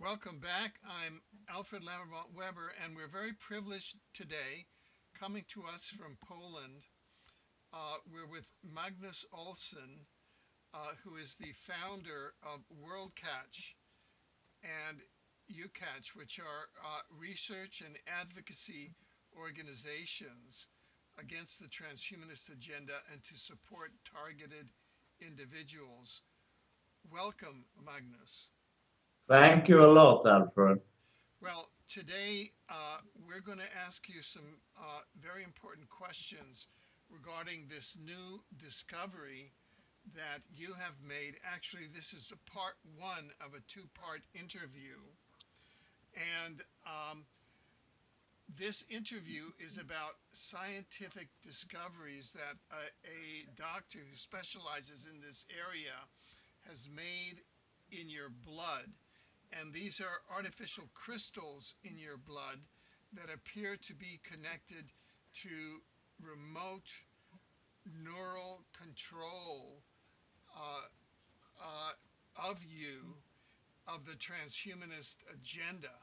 Welcome back. I'm Alfred Lambremont Weber, and we're very privileged today. Coming to us from Poland, we're with Magnus Olsson, who is the founder of WorldCatch and UCatch, which are research and advocacy organizations against the transhumanist agenda and to support targeted individuals. Welcome, Magnus. Thank you a lot, Alfred. Well, today we're going to ask you some very important questions regarding this new discovery that you have made. Actually, this is the part one of a two-part interview. And this interview is about scientific discoveries that a doctor who specializes in this area has made in your blood. And these are artificial crystals in your blood that appear to be connected to remote neural control of you, of the transhumanist agenda.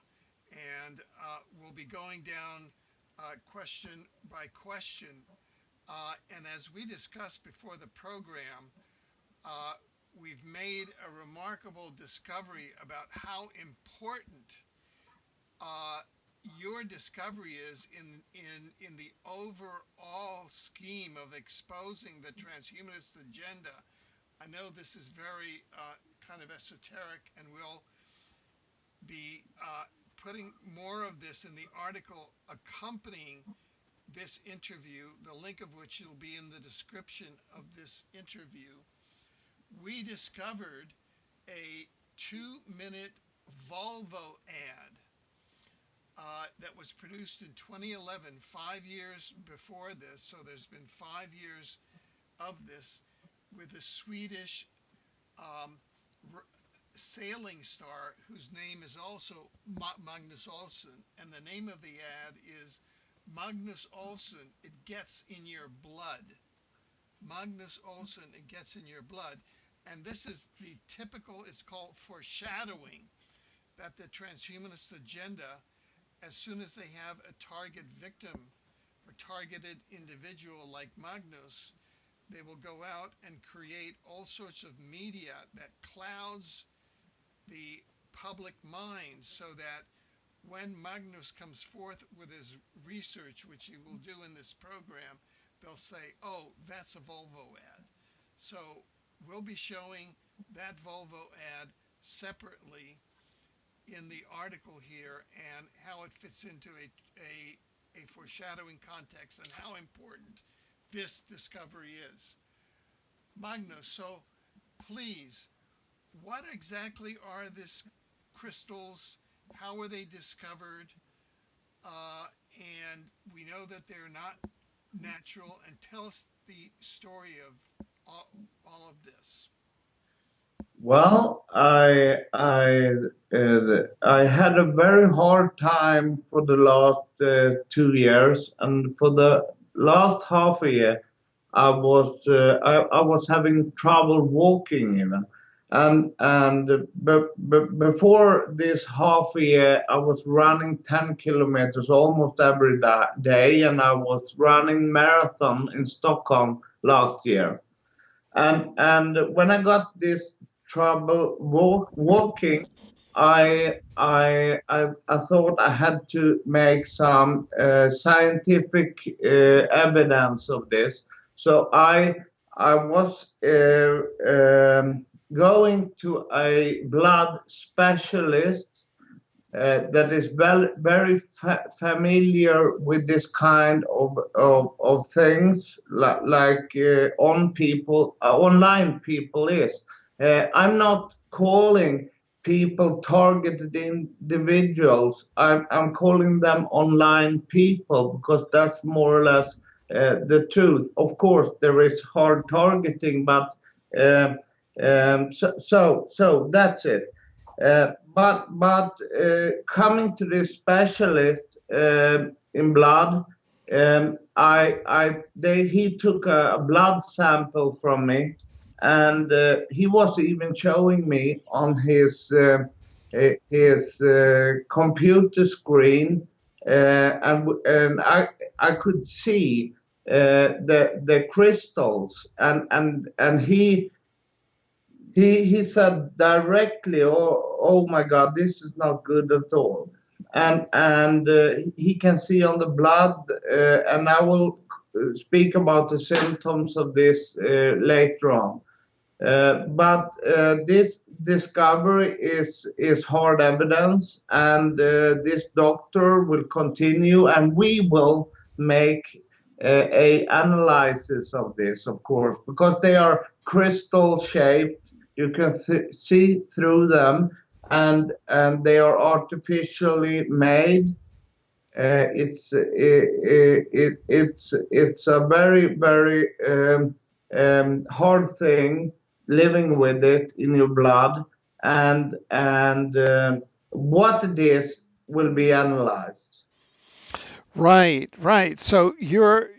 And we'll be going down question by question. And as we discussed before the program, we've made a remarkable discovery about how important your discovery is in the overall scheme of exposing the transhumanist agenda. I know this is very kind of esoteric, and we'll be putting more of this in the article accompanying this interview, the link of which will be in the description of this interview. We discovered a 2-minute Volvo ad that was produced in 2011, 5 years before this. So there's been 5 years of this, with a Swedish sailing star whose name is also Magnus Olsson. And the name of the ad is Magnus Olsson, It Gets in Your Blood. Magnus Olsson, It Gets in Your Blood. And this is the typical, it's called foreshadowing, that the transhumanist agenda, as soon as they have a target victim or targeted individual like Magnus, they will go out and create all sorts of media that clouds the public mind, so that when Magnus comes forth with his research, which he will do in this program, they'll say, oh, that's a Volvo ad. So we'll be showing that Volvo ad separately in the article here, and how it fits into a foreshadowing context and how important this discovery is. Magnus, so please, what exactly are these crystals? How were they discovered? And we know that they're not natural. And tell us the story of all of this. Well, I had a very hard time for the last 2 years, and for the last half a year, I was having trouble walking even. Before this half a year, I was running 10 kilometers almost every day, and I was running marathon in Stockholm last year. And when I got this trouble walking, I thought I had to make some scientific evidence of this. So I was going to a blood specialist that is very familiar with this kind of things, like online people is. I'm not calling people targeted individuals. I'm calling them online people, because that's more or less the truth. Of course, there is hard targeting, but so that's it. But coming to this specialist in blood, he took a blood sample from me, and he was even showing me on his his computer screen, and I could see the crystals, and he said directly, oh my God, this is not good at all. And he can see on the blood, and I will speak about the symptoms of this later on. But this discovery is hard evidence, and this doctor will continue, and we will make a analysis of this, of course, because they are crystal shaped. You can see through them, and they are artificially made. It's a very hard thing living with it in your blood, and what it is will be analyzed. Right, right. So you're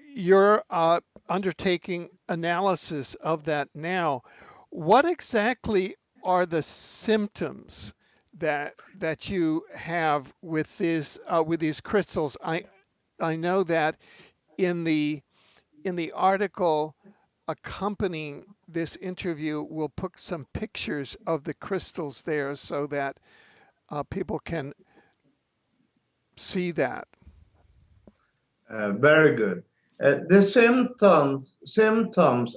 undertaking analysis of that now. What exactly are the symptoms that you have with these crystals? I know that in the article accompanying this interview, we'll put some pictures of the crystals there so that people can see that. Very good. The symptoms.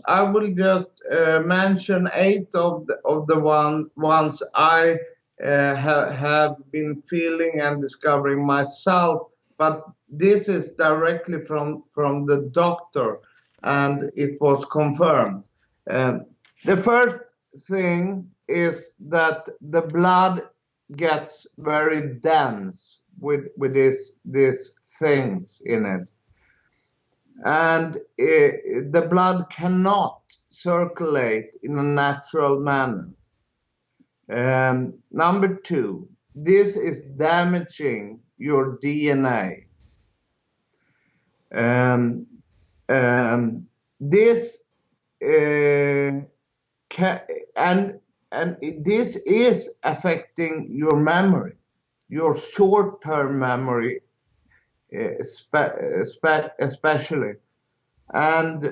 I will just mention 8 of the ones I have been feeling and discovering myself. But this is directly from the doctor, and it was confirmed. The first thing is that the blood gets very dense with these things in it, and the blood cannot circulate in a natural manner. Number 2, this is damaging your DNA. This and this is affecting your memory, your short-term memory, especially, and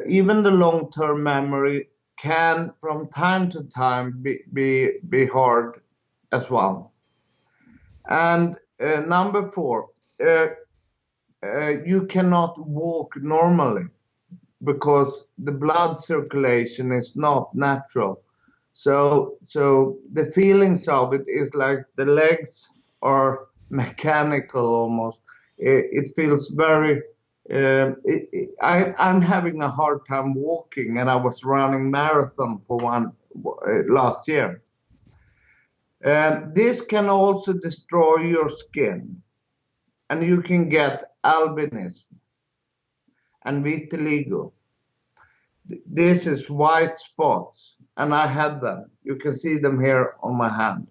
even the long-term memory can, from time to time, be hard as well. And number 4, you cannot walk normally because the blood circulation is not natural. So the feelings of it is like the legs are mechanical almost. It feels very. I'm having a hard time walking, and I was running marathon for one last year. This can also destroy your skin, and you can get albinism and vitiligo. This is white spots, and I had them. You can see them here on my hand.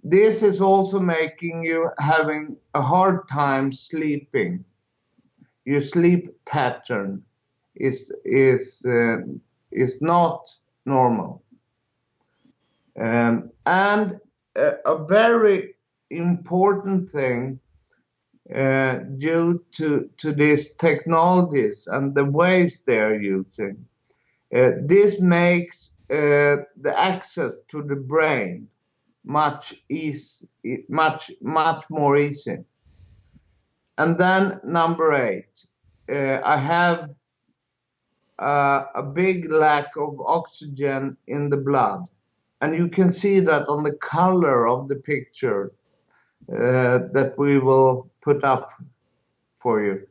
This is also making you having a hard time sleeping. Your sleep pattern is not normal. And a very important thing due to these technologies and the waves they're using, this makes the access to the brain much more easy. And then number 8, I have a big lack of oxygen in the blood, and you can see that on the color of the picture that we will put up for you.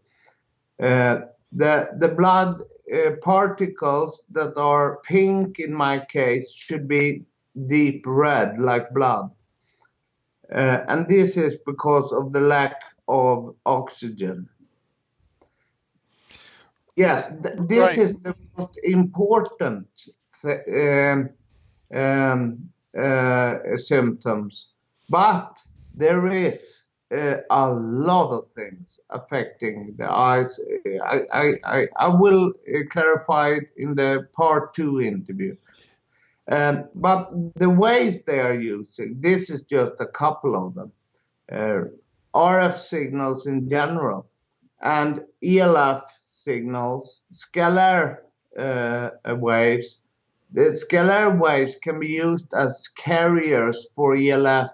The blood particles that are pink in my case should be deep red like blood, and this is because of the lack of oxygen. Yes, this Right. is the most important symptoms, but there is a lot of things affecting the eyes. I will clarify it in the part 2 interview. But the waves they are using, this is just a couple of them. RF signals in general and ELF signals, scalar waves. The scalar waves can be used as carriers for ELF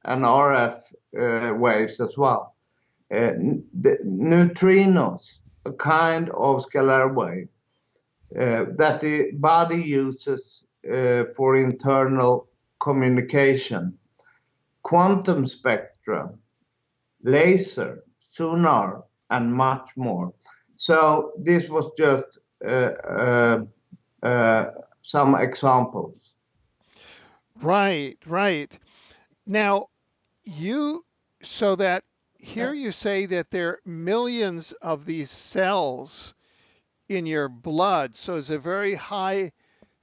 and RF waves as well. The neutrinos, a kind of scalar wave that the body uses for internal communication. Quantum spectra, laser, sonar, and much more. So this was just some examples. Right, right. Now, so that here you say that there are millions of these cells in your blood. So it's a very high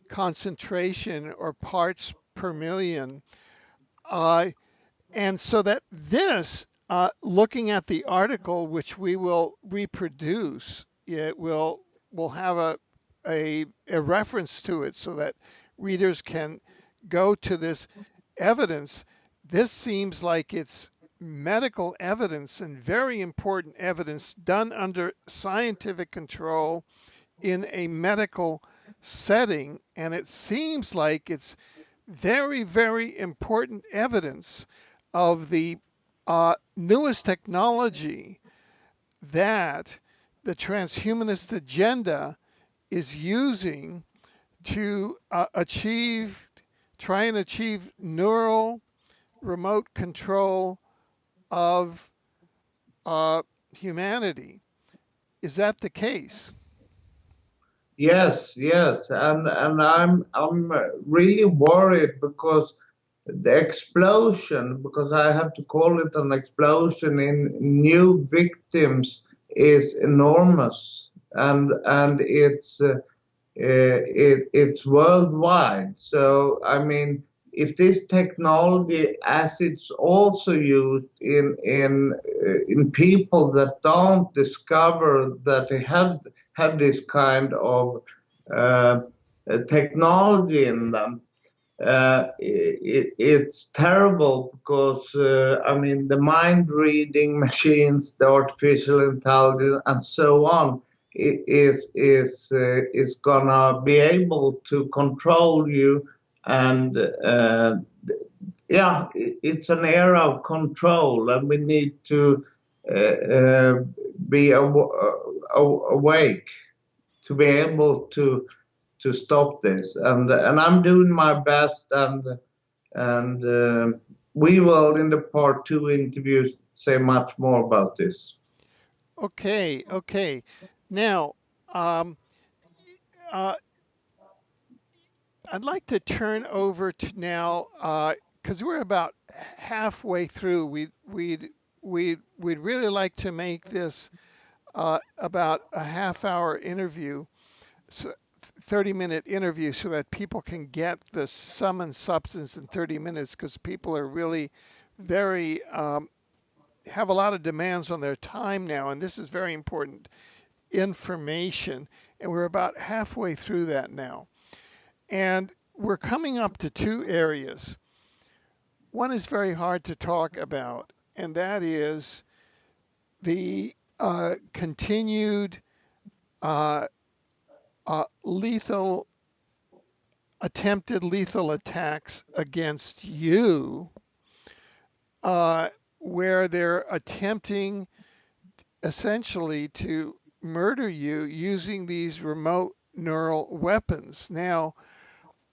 concentration or parts per million. And so that this, looking at the article, which we will reproduce, it will have a reference to it so that readers can go to this evidence. This seems like it's medical evidence and very important evidence done under scientific control in a medical setting. And it seems like it's very, very important evidence of the newest technology that the transhumanist agenda is using to try and achieve neural remote control of humanity. Is that the case? Yes, yes, and I'm really worried because the explosion, because I have to call it an explosion in new victims, is enormous, and it's worldwide. So I mean, if this technology, as it's also used in people that don't discover that they have this kind of technology in them, it's terrible because I mean the mind reading machines, the artificial intelligence, and so on is gonna be able to control you, and yeah, it's an era of control, and we need to be awake to be able to stop this, and I'm doing my best, and we will in the part 2 interview say much more about this. Okay, okay. Now, I'd like to turn over to now, because we're about halfway through. We'd really like to make this about a half-hour interview, so 30-minute interview, so that people can get the sum and substance in 30 minutes, because people are really very have a lot of demands on their time now, and this is very important information, and we're about halfway through that now. And we're coming up to two areas. One is very hard to talk about, and that is the continued attempted lethal attacks against you, where they're attempting essentially to murder you using these remote neural weapons. Now,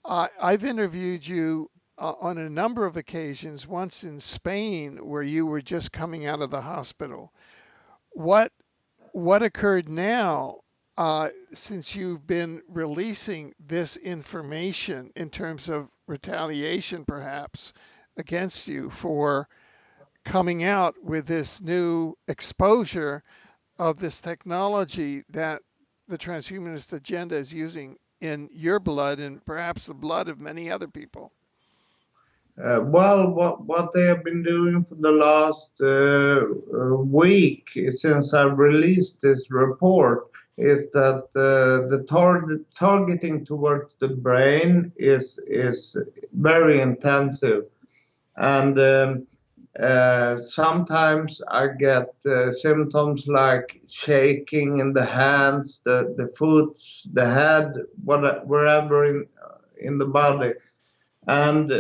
I've interviewed you on a number of occasions, once in Spain where you were just coming out of the hospital. What occurred now, since you've been releasing this information in terms of retaliation perhaps against you for coming out with this new exposure of this technology that the transhumanist agenda is using in your blood and perhaps the blood of many other people? Well, what they have been doing for the last week since I released this report is that the targeting towards the brain is very intensive, and sometimes I get symptoms like shaking in the hands, the foot, the head, wherever in the body, and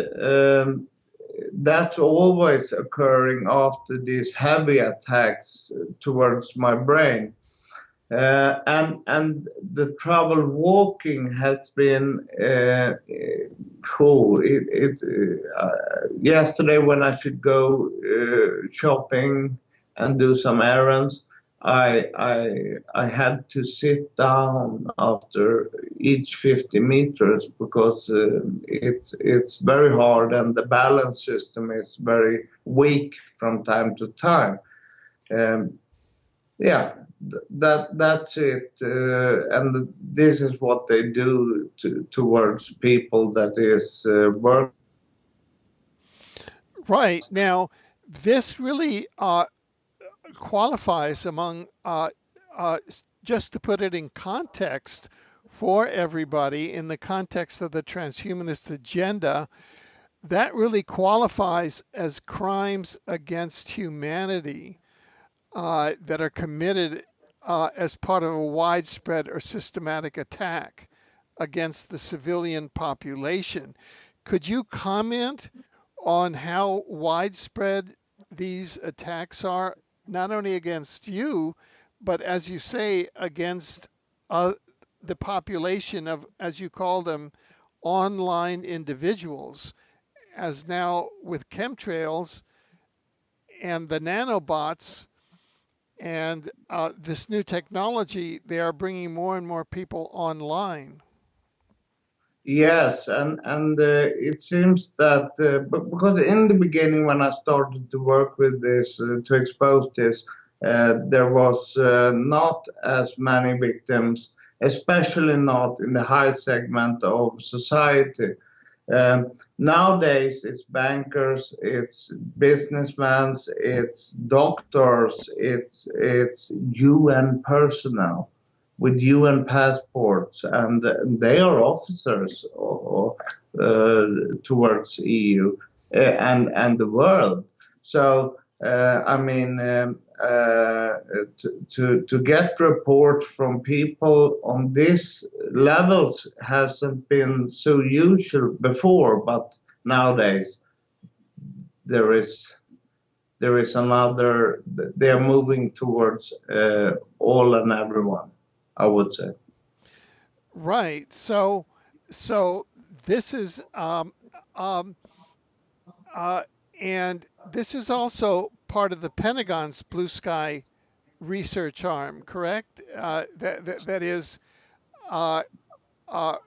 that's always occurring after these heavy attacks towards my brain. And the trouble walking has been cool. Yesterday when I should go shopping and do some errands, I had to sit down after each 50 meters because it's very hard and the balance system is very weak from time to time. Um, yeah, that's it, and this is what they do towards people that is work. Right. Now, this really qualifies among, just to put it in context for everybody, in the context of the transhumanist agenda, that really qualifies as crimes against humanity that are committed as part of a widespread or systematic attack against the civilian population. Could you comment on how widespread these attacks are, not only against you, but as you say, against the population of, as you call them, online individuals, as now with chemtrails and the nanobots and this new technology, they are bringing more and more people online. Yes, and it seems that because in the beginning when I started to work with this to expose this, there was not as many victims, especially not in the high segment of society. Nowadays, it's bankers, it's businessmen, it's doctors, it's UN personnel with UN passports, and they are officers towards EU and the world. So I mean, to get reports from people on this levels hasn't been so usual before, but nowadays there is another. They are moving towards all and everyone, I would say. Right. So this is um, uh, and this is also part of the Pentagon's Blue Sky research arm, correct? That is uh, uh,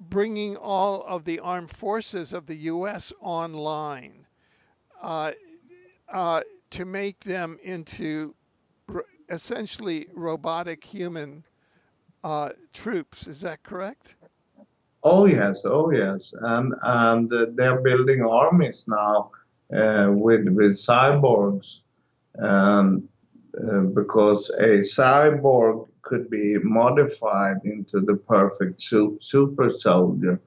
bringing all of the armed forces of the U.S. online uh, uh, to make them into essentially robotic human troops. Is that correct? Oh yes, and they're building armies now with cyborgs, um, because a cyborg could be modified into the perfect super soldier.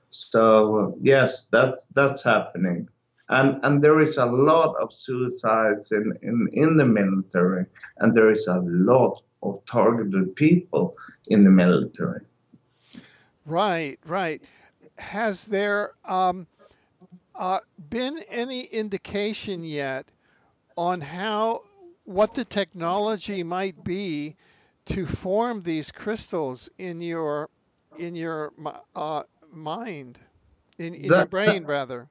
So yes, that's happening, and there is a lot of suicides in the military, and there is a lot of targeted people in the military. Right, right. Has there been any indication yet on how what the technology might be to form these crystals in your mind, in your That, brain rather?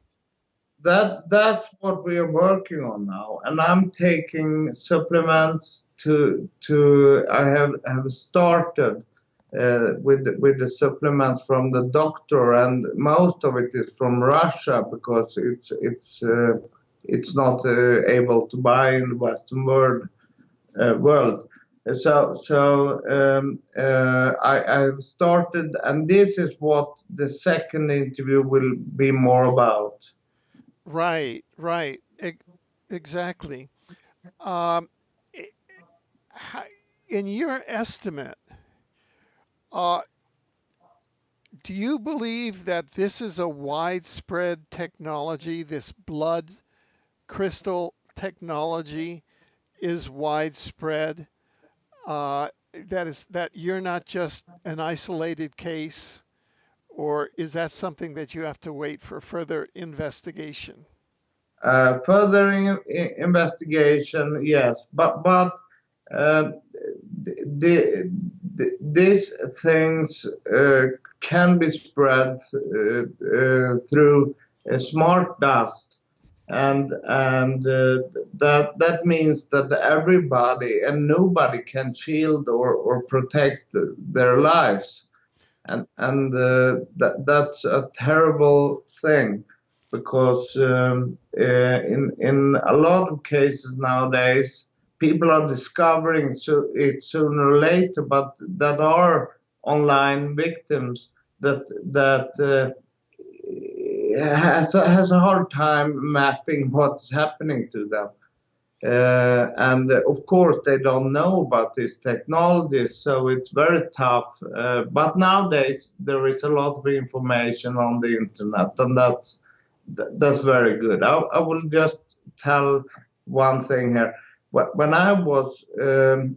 that's what we are working on now, and I'm taking supplements to I have started with the supplements from the doctor, and most of it is from Russia because it's not able to buy in the Western world. I've started, and this is what the second interview will be more about. Right, right. Exactly. Um, i- in your estimate, Uh, do you believe that this is a widespread technology? This blood crystal technology is widespread. That you're not just an isolated case, or is that something that you have to wait for further investigation? Further investigation, yes, but uh, these things can be spread through smart dust, and that means that everybody and nobody can shield or protect their lives, and that's a terrible thing because in a lot of cases nowadays people are discovering it sooner or later, but that are online victims that has a hard time mapping what's happening to them. And of course, they don't know about this technology, so it's very tough. But nowadays, there is a lot of information on the internet, and that's very good. I will just tell one thing here. When I was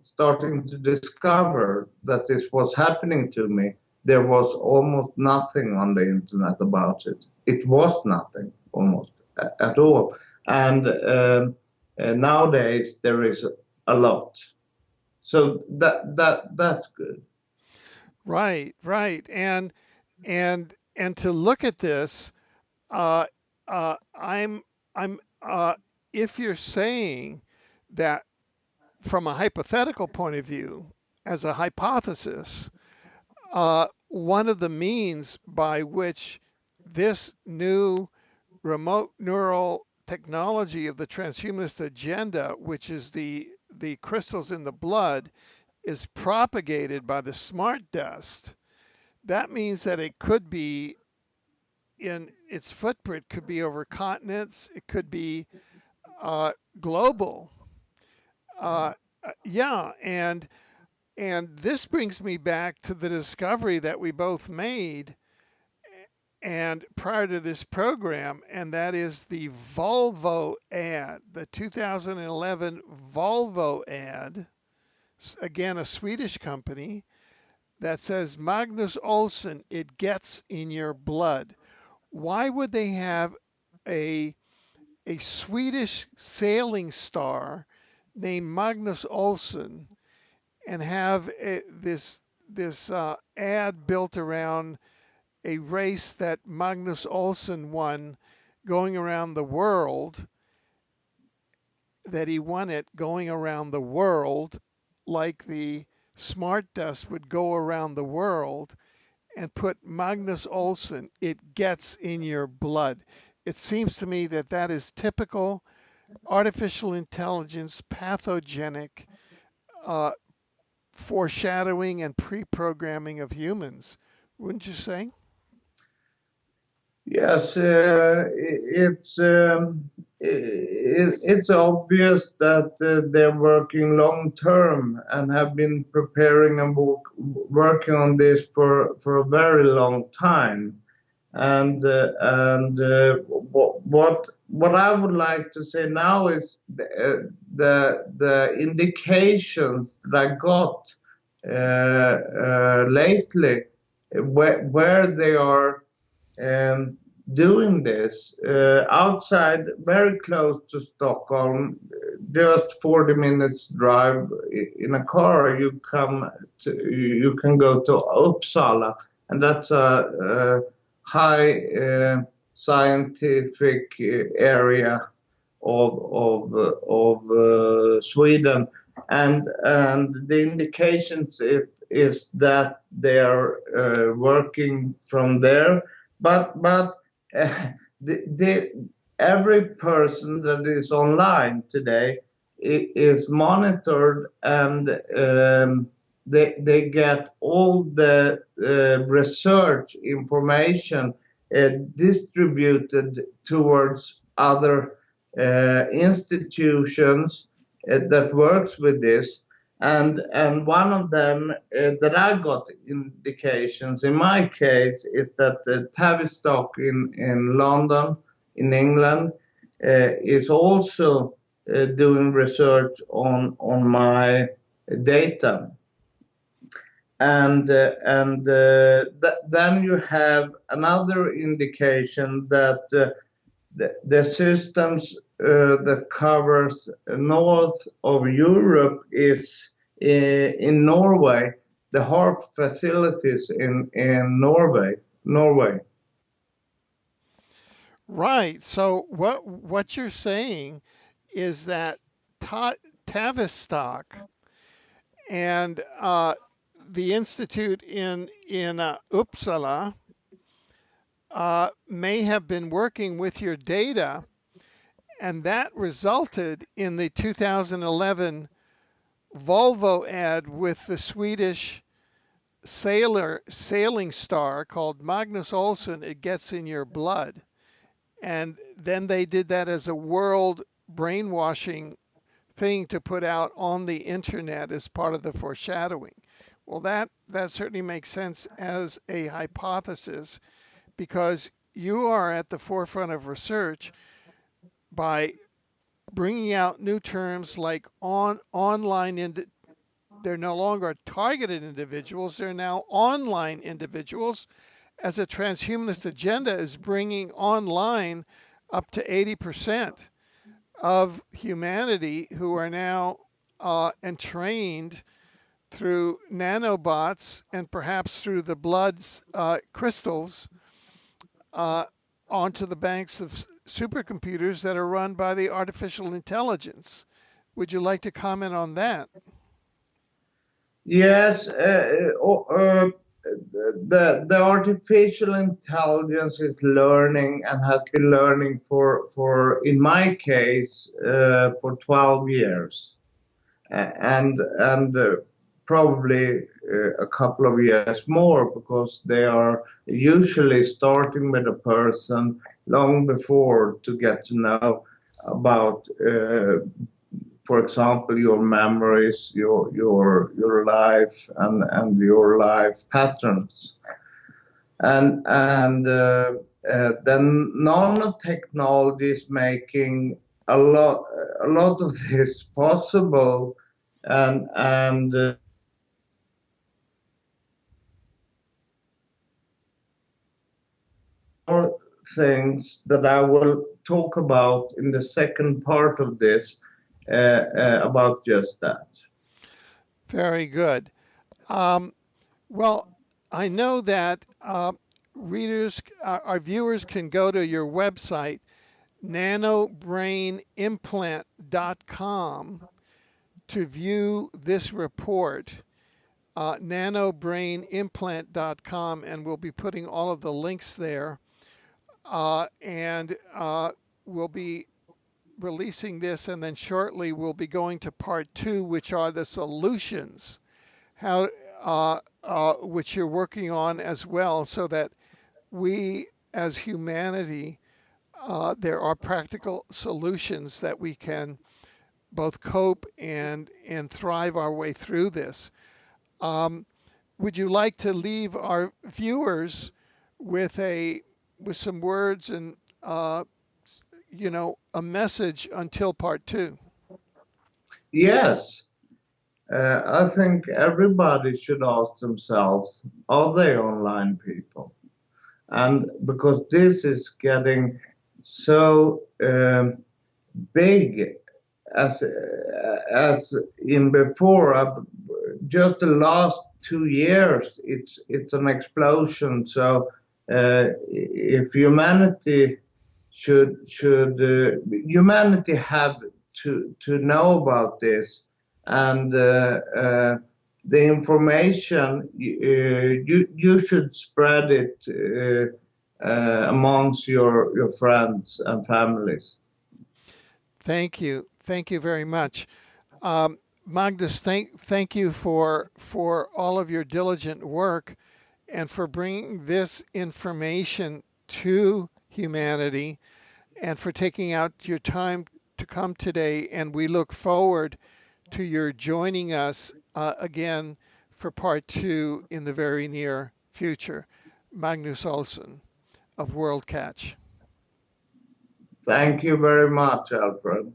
starting to discover that this was happening to me, there was almost nothing on the internet about it. It was nothing almost at all. And nowadays there is a lot, so that's good. Right, right, and to look at this, uh, I'm if you're saying that from a hypothetical point of view, as a hypothesis, one of the means by which this new remote neural technology of the transhumanist agenda, which is the crystals in the blood, is propagated by the smart dust, that means that it could be in its footprint, could be over continents, it could be global. Uh, yeah, and this brings me back to the discovery that we both made and prior to this program, and that is the Volvo ad, the 2011 Volvo ad, again, a Swedish company, that says Magnus Olsson, it gets in your blood. Why would they have a Swedish sailing star named Magnus Olsson and have this ad built around a race that Magnus Olsson won going around the world, that he won it going around the world like the smart dust would go around the world, and put Magnus Olsson, it gets in your blood. It seems to me that that is typical artificial intelligence, pathogenic uh, foreshadowing and pre-programming of humans. Wouldn't you say? Yes, it's obvious that they're working long term and have been preparing and working on this for a very long time. And what I would like to say now is the indications that I got lately, where they are doing this outside, very close to Stockholm, just 40 minutes drive in a car. You can go to Uppsala, and that's a high scientific area of Sweden, and the indications is that they are working from there, but every person that is online today is monitored, and they get all the research information distributed towards other institutions that works with this, And one of them that I got indications in my case is that Tavistock in London, in England, is also doing research on my data. Then you have another indication that the systems that covers north of Europe is in Norway, the HARP facilities in Norway. Right. So what you're saying is that Tavistock and the institute in Uppsala may have been working with your data, and that resulted in the 2011 Volvo ad with the Swedish sailing star called Magnus Olsson. It gets in your blood, and then they did that as a world brainwashing thing to put out on the internet as part of the foreshadowing. Well, that certainly makes sense as a hypothesis, because you are at the forefront of research by bringing out new terms like online. They're no longer targeted individuals, they're now online individuals, as a transhumanist agenda is bringing online up to 80% of humanity who are now entrained through nanobots and perhaps through the blood's crystals onto the banks of supercomputers that are run by the artificial intelligence. Would you like to comment on that? Yes, the artificial intelligence is learning and has been learning for in my case for 12 years, and probably a couple of years more, because they are usually starting with a person long before to get to know about for example, your memories, your life, and your life patterns, and then nanotechnology is making a lot of this possible, and more things that I will talk about in the second part of this. About just that. Very good. Well, I know that readers, our viewers can go to your website, nanobrainimplant.com, to view this report, nanobrainimplant.com, and we'll be putting all of the links there. And we'll be releasing this, and then shortly we'll be going to part 2, which are the solutions, how which you're working on as well, so that we as humanity, there are practical solutions that we can both cope and thrive our way through this. Would you like to leave our viewers with some words and a message until part 2? Yes. I think everybody should ask themselves, are they online people? And because this is getting so big as in before, just the last 2 years, it's an explosion. So if humanity humanity have to know about this, and the information, you should spread it amongst your friends and families. Thank you very much. Magnus, thank you for all of your diligent work and for bringing this information to humanity, and for taking out your time to come today. And we look forward to your joining us again for part 2 in the very near future. Magnus Olsson of World Catch. Thank you very much, Alfred.